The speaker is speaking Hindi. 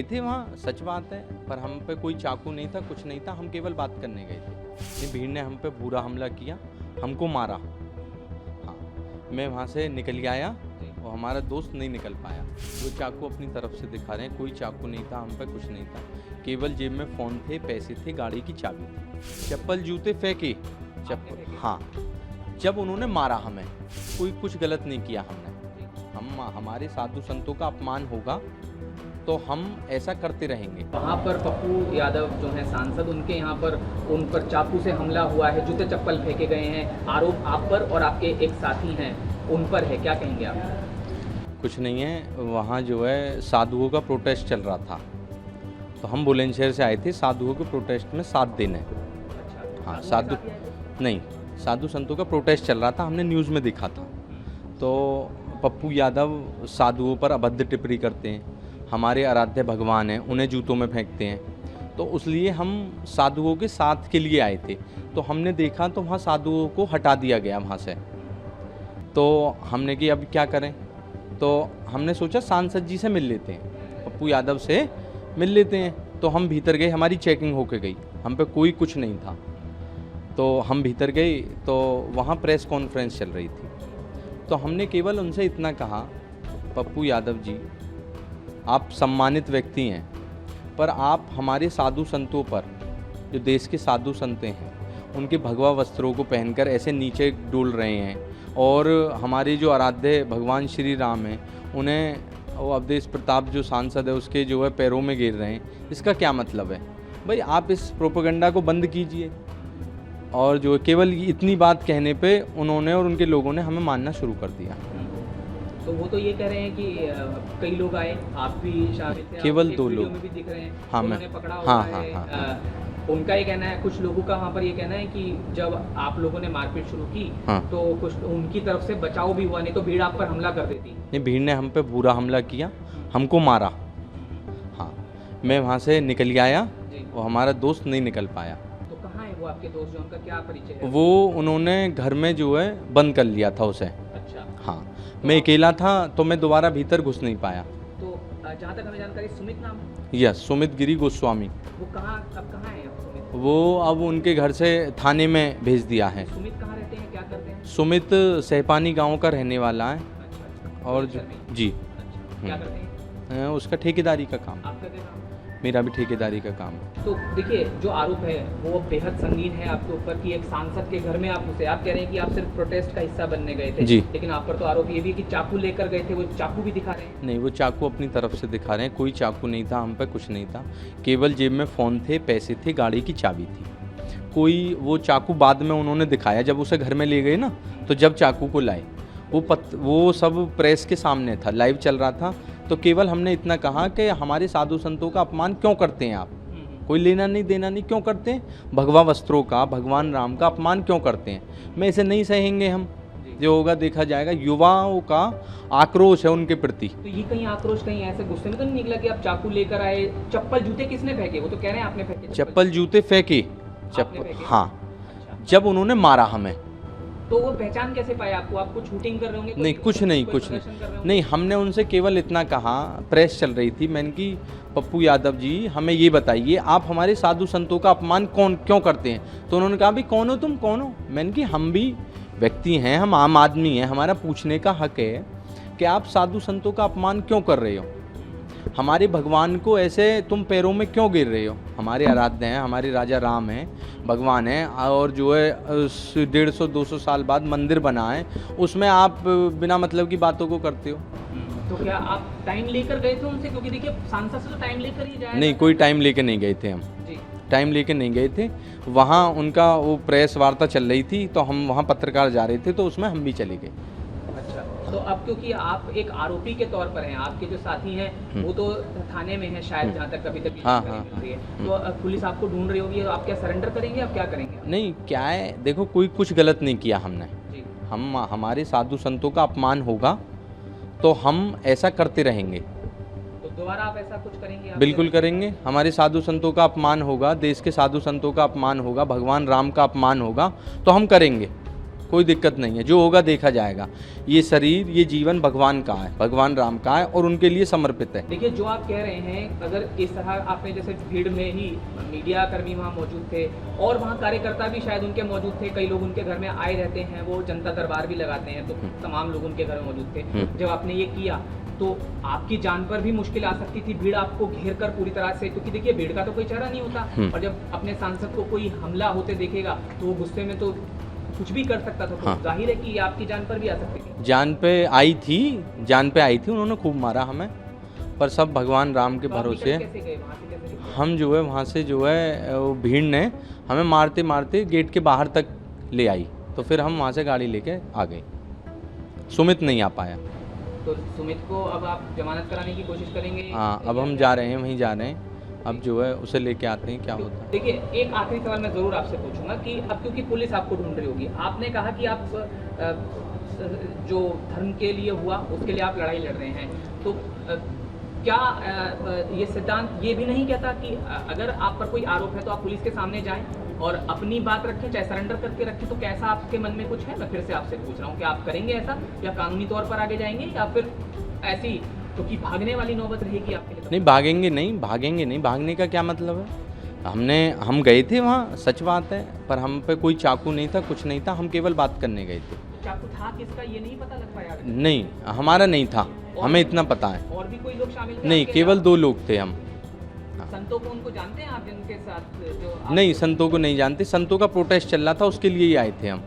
गए थे वहाँ, सच बात है, पर हम पे कोई चाकू नहीं था, कुछ नहीं था, हम केवल बात करने गए थे। ये भीड़ ने हम पे बुरा हमला किया, हमको मारा। हाँ, मैं वहाँ से निकल आया और हमारा दोस्त नहीं निकल पाया। वो चाकू अपनी तरफ से दिखा रहे हैं, कोई चाकू नहीं था, हम पे कुछ नहीं था, केवल जेब में फ़ोन थे, पैसे थे, गाड़ी की चाबी थी। चप्पल जूते फेंके, चप्पल, हाँ, जब उन्होंने मारा हमें, कोई कुछ गलत नहीं किया हमने। हमारे साधु संतों का अपमान होगा तो हम ऐसा करते रहेंगे। वहाँ पर पप्पू यादव जो हैं सांसद, उनके यहाँ पर उन पर चाकू से हमला हुआ है, जूते चप्पल फेंके गए हैं, आरोप आप पर और आपके एक साथी हैं उन पर है, क्या कहेंगे आप? कुछ नहीं है, वहाँ जो है साधुओं का प्रोटेस्ट चल रहा था, तो हम बुलंदशहर से आए थे साधुओं के प्रोटेस्ट में साथ देने। अच्छा, हाँ, साधु नहीं, साधु संतों का प्रोटेस्ट चल रहा था, हमने न्यूज़ में देखा था। तो पप्पू यादव साधुओं पर अभद्र टिप्पणी करते हैं, हमारे आराध्य भगवान हैं, उन्हें जूतों में फेंकते हैं, तो उसलिए हम साधुओं के साथ के लिए आए थे। तो हमने देखा तो वहाँ साधुओं को हटा दिया गया वहाँ से, तो हमने कि अब क्या करें, तो हमने सोचा सांसद जी से मिल लेते हैं, पप्पू यादव से मिल लेते हैं। तो हम भीतर गए, हमारी चेकिंग होके गई, हम पे कोई कुछ नहीं था, तो हम भीतर गए तो वहाँ प्रेस कॉन्फ्रेंस चल रही थी। तो हमने केवल उनसे इतना कहा, पप्पू यादव जी, आप सम्मानित व्यक्ति हैं, पर आप हमारे साधु संतों पर, जो देश के साधु संत हैं, उनके भगवा वस्त्रों को पहनकर ऐसे नीचे डोल रहे हैं, और हमारे जो आराध्य भगवान श्री राम हैं, उन्हें वो अवधेश प्रताप जो सांसद है उसके जो है पैरों में गिर रहे हैं, इसका क्या मतलब है? भाई आप इस प्रोपेगेंडा को बंद कीजिए। और जो केवल इतनी बात कहने पे उन्होंने और उनके लोगों ने हमें मानना शुरू कर दिया। तो वो तो ये कह रहे हैं कि कई लोग आए, आप भी शामिल थे, केवल आप 2 वीडियो लोग में भी दिख रहे हैं, हाँ, उन्होंने मैं पकड़ा हाँ हुआ हाँ है। हाँ, उनका ये कहना है, कुछ लोगों का वहाँ पर ये कहना है कि जब आप लोगों ने मारपीट शुरू की हाँ, तो कुछ उनकी तरफ से बचाव भी हुआ, नहीं तो भीड़ आप पर हमला कर देती। नहीं, भीड़ ने हम पे बुरा हमला किया, हमको मारा। हाँ, मैं वहाँ से निकल आया और हमारा दोस्त नहीं निकल पाया। तो कहाँ है वो आपके दोस्त, जो उनका क्या परिचय है? वो उन्होंने घर में जो है बंद कर लिया था उसे। अच्छा, हाँ, मैं अकेला था तो मैं दोबारा भीतर घुस नहीं पाया। तो जहाँ तक हमें जानकारी, सुमित नाम है? यस, सुमित गिरी गोस्वामी। वो कहाँ, अब कहाँ है सुमित? वो अब उनके घर से थाने में भेज दिया है। सुमित कहाँ रहते हैं, क्या करते हैं? सुमित सहपानी गांव का रहने वाला है, अच्छा, और जी, अच्छा, क्या करते हैं? उसका ठेकेदारी का काम। आपका क्या काम? मेरा भी ठेकेदारी का काम है। तो देखिए, जो आरोप है वो बेहद संगीन है आपके ऊपर कि एक सांसद के घर में आप घुसे। आप कह रहे हैं कि आप सिर्फ प्रोटेस्ट का हिस्सा बनने गए थे जी, लेकिन आप पर तो आरोप ये भी है कि चाकू लेकर गए थे, वो चाकू भी दिखा रहे हैं। नहीं, वो चाकू अपनी तरफ से दिखा रहे हैं, कोई चाकू नहीं था, हम पे कुछ नहीं था, केवल जेब में फ़ोन थे, पैसे थे, गाड़ी की चाबी थी। कोई वो चाकू बाद में उन्होंने दिखाया, जब उसे घर में ले गए ना, तो जब चाकू को लाए, वो सब प्रेस के सामने था, लाइव चल रहा था। तो केवल हमने इतना कहा कि हमारे साधु संतों का अपमान क्यों करते हैं आप? कोई लेना नहीं देना नहीं, क्यों करते हैं? भगवा वस्त्रों का, भगवान राम का अपमान क्यों करते हैं? मैं इसे नहीं सहेंगे हम, जो होगा देखा जाएगा। युवाओं का आक्रोश है उनके प्रति। तो ये कहीं आक्रोश, कहीं ऐसे गुस्से में तो नहीं निकला कि आप चाकू लेकर आए? चप्पल जूते किसने फेंके? वो तो कह रहे हैं आपने फेंके। चप्पल जूते फेंके, आपने फेंके? हाँ, अच्छा, जब उन्होंने मारा हमें। तो वो पहचान कैसे पाए आपको? आप कुछ शूटिंग कर रहे होंगे? नहीं, कुछ नहीं, नहीं, हमने उनसे केवल इतना कहा, प्रेस चल रही थी, मैंने कि पप्पू यादव जी, हमें ये बताइए, आप हमारे साधु संतों का अपमान क्यों करते हैं? तो उन्होंने कहा, भी कौन हो तुम, कौन हो? मैंने कि हम भी व्यक्ति हैं, हम आम आदमी हैं, हमारा पूछने का हक है कि आप साधु संतों का अपमान क्यों कर रहे हो? हमारे भगवान को ऐसे तुम पैरों में क्यों गिर रहे हो? हमारे आराध्य हैं, हमारे राजा राम हैं, भगवान हैं, और जो है 150-200 साल बाद मंदिर बना है, उसमें आप बिना मतलब की बातों को करते हो। तो क्या आप टाइम लेकर गए थे उनसे? क्योंकि देखिए, सांसद से तो टाइम लेकर ही जाए। नहीं, कोई टाइम लेके नहीं गए थे हम, जी, टाइम लेके नहीं गए थे। वहाँ उनका वो प्रेस वार्ता चल रही थी, तो हम वहाँ पत्रकार जा रहे थे, तो उसमें हम भी चले गए। अच्छा, तो अब क्योंकि आप एक आरोपी के तौर पर हैं, आपके जो साथी हैं वो तो थाने में हैं शायद, जहाँ तक अभी तक हाँ, जानकारी मिल रही है। तो अब पुलिस आपको ढूंढ रही होगी, तो आप क्या सरेंडर करेंगे? आप क्या करेंगे? नहीं, क्या है, देखो, कोई कुछ गलत नहीं किया हमने। जी, हमारे साधु संतों का अपमान होगा तो हम ऐसा करते रहेंगे। तो दोबारा आप ऐसा कुछ करेंगे? बिल्कुल करेंगे। हमारे साधु संतों का अपमान होगा, देश के साधु संतों का अपमान होगा, भगवान राम का अपमान होगा, तो हम करेंगे। कोई दिक्कत नहीं है, जो होगा देखा जाएगा। ये शरीर, ये जीवन भगवान का है, भगवान राम का है और उनके लिए समर्पित है। देखिए, जो आप कह रहे हैं, अगर इस तरह आपने जैसे भीड़ में ही मीडिया कर्मी वहाँ मौजूद थे और वहाँ कार्यकर्ता भी शायद उनके मौजूद थे, कई लोग उनके घर में आए रहते हैं, वो जनता दरबार भी लगाते हैं, तो तमाम लोग उनके घर में मौजूद थे। जब आपने ये किया तो आपकी जान पर भी मुश्किल आ सकती थी, भीड़ आपको घेर कर पूरी तरह से, क्योंकि देखिए भीड़ का तो कोई चेहरा नहीं होता, और जब अपने सांसद को कोई हमला होते देखेगा तो वो गुस्से में तो कुछ भी कर सकता था, तो जाहिर है कि आपकी जान पर भी आ सकती थी। जान पे आई थी, उन्होंने खूब मारा हमें, पर सब भगवान राम के तो आप भरोसे। निकल कैसे गए वहाँ से, कैसे निकले? हम जो है वहाँ से जो है वो भीड़ ने हमें मारते मारते गेट के बाहर तक ले आई, तो फिर हम वहाँ से गाड़ी लेके आ गए। सुमित नहीं आ पाया। तो सुमित को अब आप जमानत कराने की कोशिश करेंगे? हाँ, अब हम जा रहे हैं, वहीं जा रहे हैं, अब जो है उसे लेके आते हैं, क्या होता है। देखिए, एक आखिरी सवाल मैं ज़रूर आपसे पूछूंगा कि अब क्योंकि पुलिस आपको ढूंढ रही होगी, आपने कहा कि आप जो धर्म के लिए हुआ उसके लिए आप लड़ाई लड़ रहे हैं, तो क्या ये सिद्धांत ये भी नहीं कहता कि अगर आप पर कोई आरोप है तो आप पुलिस के सामने जाएं और अपनी बात रखें, चाहे सरेंडर करके रखें, तो कैसा आपके मन में कुछ है? मैं फिर से आपसे पूछ रहा हूँ कि आप करेंगे ऐसा, या कानूनी तौर पर आगे जाएंगे, या फिर ऐसी क्योंकि भागने वाली नौबत रहेगी आपके लिए? नहीं, भागेंगे नहीं, भागने का क्या मतलब है। हम गए थे वहाँ, सच बात है, पर हम पे कोई चाकू नहीं था, कुछ नहीं था, हम केवल बात करने गए थे। चाकू था किसका ये नहीं पता लग पाया? नहीं, हमारा नहीं था, हमें इतना पता है। और भी कोई लोग शामिल थे? नहीं, आपके केवल साथ? 2 लोग थे हम। संतों को उनको जानते हैं आप, जिनके साथ जो आप- नहीं, संतों को नहीं जानते, संतों का प्रोटेस्ट चल रहा था, उसके लिए ही आए थे हम।